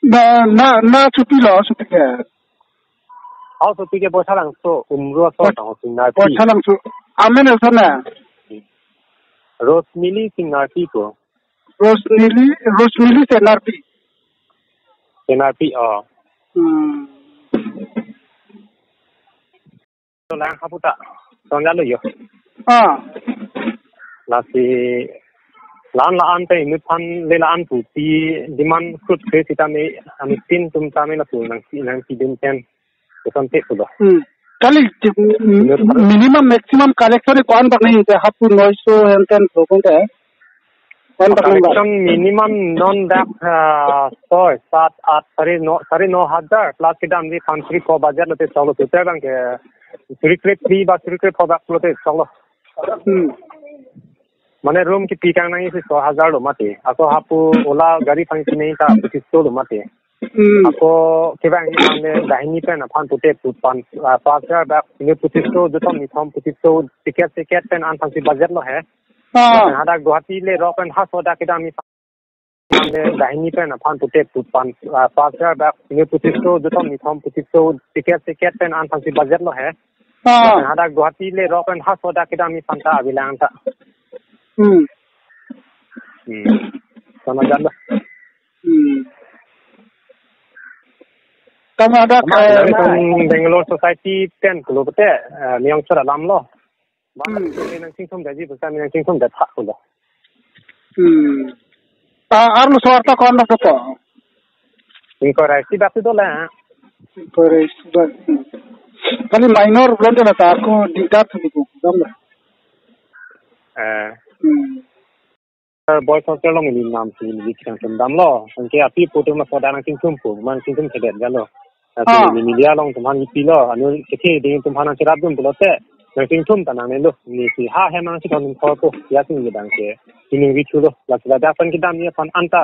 na chupi lo chupi ke How to pick a bosalang so sort of singer. chalang su amen sana Rosemily singer people. Rosemily senarpi NRP or so lang haputa. Songalo yo. Lasi lan la ante nupan lela antu ti diman kut kresita me amitin tum tame la tu nang si din ten something sudah. Kali minimum maximum collection कौन करने है हापु 900 and 10 लोगों का collection minimum non that 6 7 8 साढ़े 9,000 plus kita ambil country को बाजार लोटे चलो तो तेरा के सुरक्षित फ्री बा सुरक्षित प्रोडक्ट लोटे चलो माने रूम की पीकांग नहीं से 100,000 लो मते ako hapu ola gari function नहीं था 25 लो मते ako kebang ni ane dahini pen aphan pute putan pasar bak ni 25 जो तो निथम 25 ticket pen an फंक्शन बाजार लो है ada Guwahati le rock and has oda kita ami ane dahini pen aphan pute putan pasar bak ni 25 जो तो निथम 25 ticket pen an function बाजार लो है ada Guwahati le rock and has oda kita ami santa abilang ta sama jalan kamu ada Bangalore Society 10 kilometer yang sudah dalam loh mana yang singkum jadi bukan yang singkum dah tak sudah arlo suarta kawan nak apa incorrect bapak tu lah kali minor belum ada tak aku dikat begitu gambar boy social lo ngin nam si ni kan sendam lo angke api putu ma soda nang singkum pu man singkum sedet galo ni media long tuman ipi lo anu kete ding tuman cerap dum bulote nang singkum tanang lo ni si ha he mang si kon ko ko ya sing ni dang ke ini wichu lo la da san kidam ni pan anta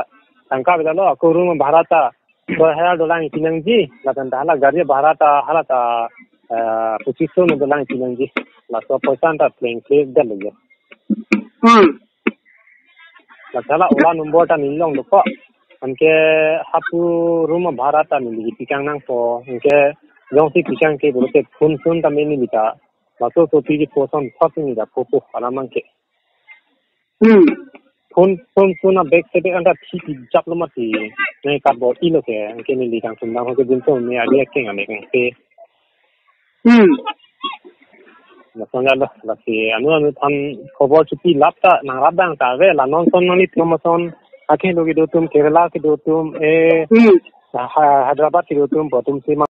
tangka bela lo ko room bharata $2,000 ni tinang ji la tan hala gari bharata halata 2500 no dolang tinang ji la so poisanta playing place dal lo Masalah olah nombor tan nilong lupa, anke hapu rumah bharata nili pikang nang po, anke jong si pikang ke boleh phone tamai ni bita, lalu tu tiji person thot ni dah popo alamang ke. Phone na back side anda tiji jap lama ti, ni karbo ilo ke, anke nili kang sundang hoke jinto ni ada ke ngane kang ke. Maksudnya lah, lagi anu tan khobor cuti lapta nang rabang ta ve la non son nani promotion akhe logi do tum Kerala ke do tum Hyderabad ke do tum botum sima